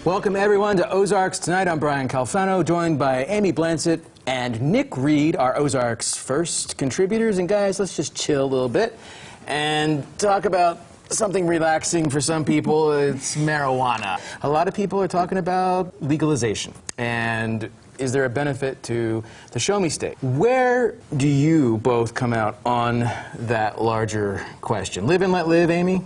Welcome everyone to Ozarks. Tonight I'm Brian Calfano, joined by Amy Blansett and Nick Reed, our Ozarks first contributors. And guys, let's just chill a little bit and talk about something relaxing for some people. It's marijuana. A lot of people are talking about legalization. And is there a benefit to the Show Me State? Where do you both come out on that larger question? Live and let live, Amy?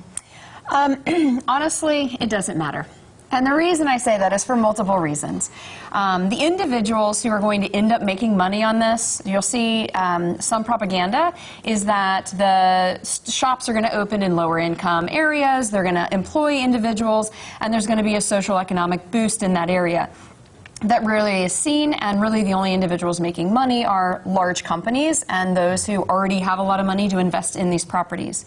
Honestly, it doesn't matter. And the reason I say that is for multiple reasons. The individuals who are going to end up making money on this, you'll see some propaganda, is that the shops are going to open in lower income areas, they're going to employ individuals, and there's going to be a social economic boost in that area. That rarely is seen, and really the only individuals making money are large companies and those who already have a lot of money to invest in these properties.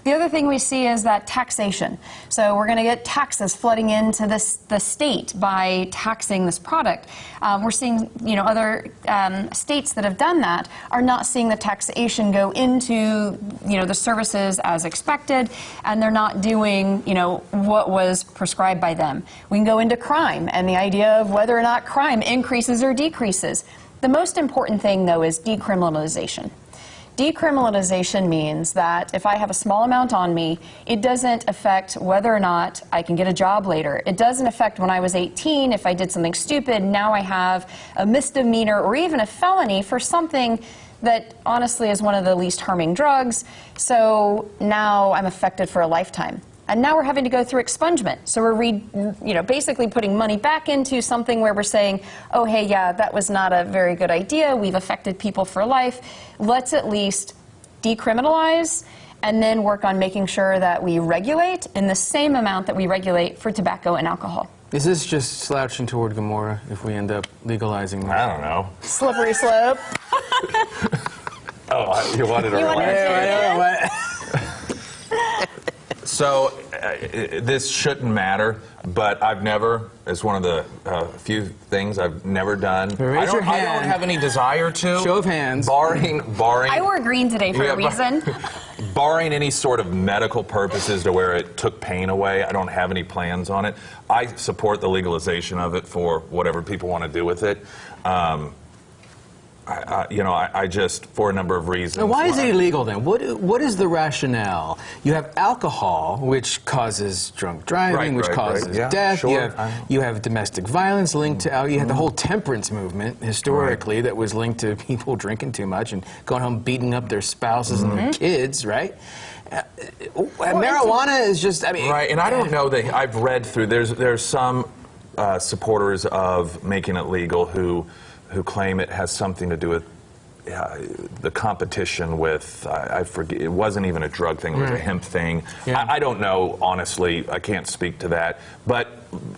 The other thing we see is that taxation. So we're going to get taxes flooding into the state by taxing this product. We're seeing, other states that have done that are not seeing the taxation go into, the services as expected, and they're not doing, what was prescribed by them. We can go into crime and the idea of whether or not crime increases or decreases. The most important thing, though, is decriminalization. Decriminalization means that if I have a small amount on me, it doesn't affect whether or not I can get a job later. It doesn't affect when I was 18, if I did something stupid, now I have a misdemeanor or even a felony for something that honestly is one of the least harming drugs. So now I'm affected for a lifetime. And now we're having to go through expungement. So we're basically putting money back into something where we're saying, oh, hey, yeah, that was not a very good idea. We've affected people for life. Let's at least decriminalize and then work on making sure that we regulate in the same amount that we regulate for tobacco and alcohol. Is this just slouching toward Gomorrah if we end up legalizing that? I don't know. Slippery slope. Oh, you wanted to relax. So, this shouldn't matter, but I've never, it's one of the few things I've never done. I don't have any desire to. Show of hands. Barring. I wore green today for a reason. Barring any sort of medical purposes to where it took pain away, I don't have any plans on it. I support the legalization of it for whatever people want to do with it. I just, for a number of reasons. Now, why is it illegal then? What is the rationale? You have alcohol, which causes drunk driving, which causes death. Sure. You have domestic violence linked to you have the whole temperance movement historically that was linked to people drinking too much and going home beating up their spouses and their kids, right? Marijuana is just, Right, and I don't know that I've read through, there's some supporters of making it legal who claim it has something to do with the competition with, I forget, it wasn't even a drug thing, it was a hemp thing. Yeah. I don't know, honestly, I can't speak to that. But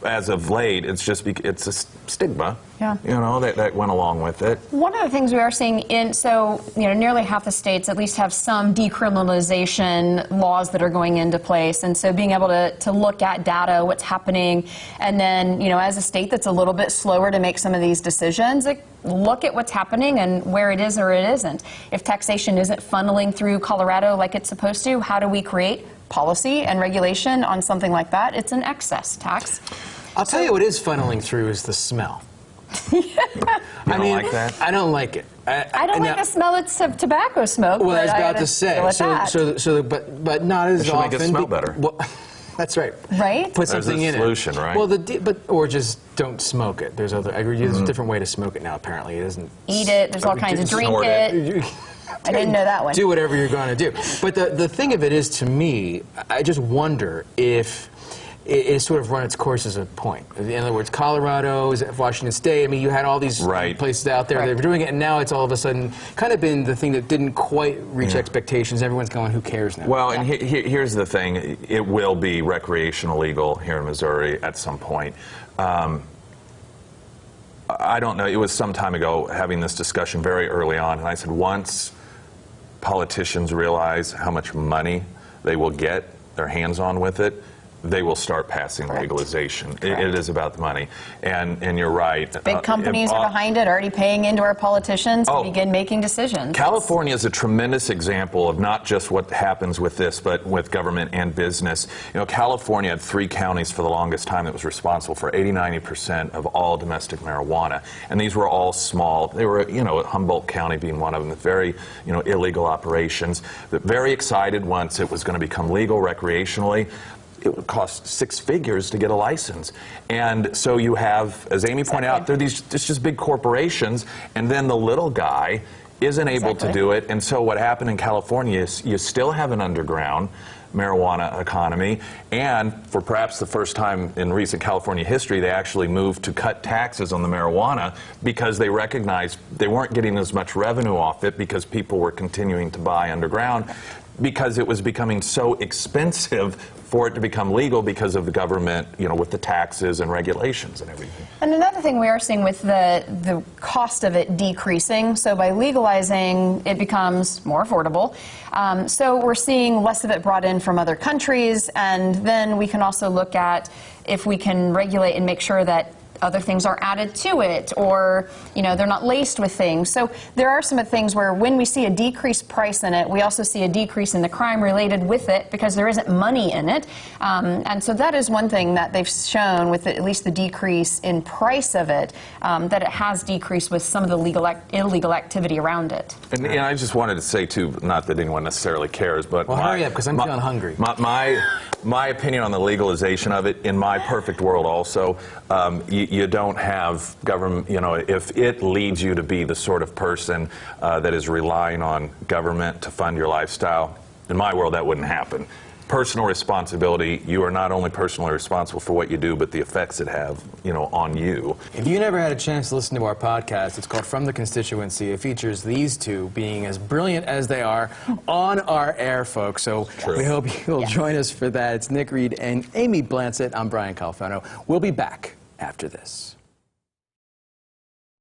as of late, it's a stigma, that went along with it. One of the things we are seeing nearly half the states at least have some decriminalization laws that are going into place. And so being able to look at data, what's happening, and then, as a state that's a little bit slower to make some of these decisions, look at what's happening and where it is or it isn't. If taxation isn't funneling through Colorado like it's supposed to, how do we create policy and regulation on something like that? It's an excess tax. I'll tell you what is funneling through is the smell. You don't like that? I don't like it. I don't like the smell of tobacco smoke. Well, I was about to say. But not as often. Make it smell better. Well, that's right. Right? Put something in it. Solution, right? Well, or just don't smoke it. There's a different way to smoke it now. Apparently, it isn't. Eat it. There's all kinds of drink it. I didn't know that one. Do whatever you're going to do. But the thing of it is, to me, I just wonder if it sort of run its course as a point. In other words, Colorado, Washington State, you had all these places out there that were doing it, and now it's all of a sudden kind of been the thing that didn't quite reach expectations. Everyone's going, who cares now? Well, and here's the thing. It will be recreational legal here in Missouri at some point. I don't know. It was some time ago having this discussion very early on, and I said once politicians realize how much money they will get their hands on with it, they will start passing legalization. It is about the money, and you're right. Big companies are behind it, already paying into our politicians to begin making decisions. California is a tremendous example of not just what happens with this, but with government and business. You know, California had 3 counties for the longest time that was responsible for 80–90% of all domestic marijuana, and these were all small. They were, you know, Humboldt County being one of them, very, you know, illegal operations. But very excited once it was going to become legal recreationally. It would cost 6 figures to get a license. And so you have, as Amy pointed out, they're these just big corporations, and then the little guy isn't able to do it. And so what happened in California is you still have an underground marijuana economy, and for perhaps the first time in recent California history, they actually moved to cut taxes on the marijuana because they recognized they weren't getting as much revenue off it because people were continuing to buy underground, because it was becoming so expensive for it to become legal because of the government, you know, with the taxes and regulations and everything. And another thing we are seeing with the cost of it decreasing, so by legalizing, it becomes more affordable. So we're seeing less of it brought in from other countries, and then we can also look at if we can regulate and make sure that other things are added to it, or, you know, they're not laced with things. So there are some things where when we see a decreased price in it, we also see a decrease in the crime related with it because there isn't money in it. And so that is one thing that they've shown with at least the decrease in price of it, that it has decreased with some of the illegal activity around it. And I just wanted to say, too, not that anyone necessarily cares, but... Well, hurry up, because I'm feeling hungry. My opinion on the legalization of it, in my perfect world also, you don't have government, you know, if it leads you to be the sort of person that is relying on government to fund your lifestyle, in my world that wouldn't happen. Personal responsibility, you are not only personally responsible for what you do, but the effects it have, you know, on you. If you never had a chance to listen to our podcast, it's called From the Constituency. It features these two being as brilliant as they are on our air, folks. So we hope you'll join us for that. It's Nick Reed and Amy Blancett. I'm Brian Calfano. We'll be back after this.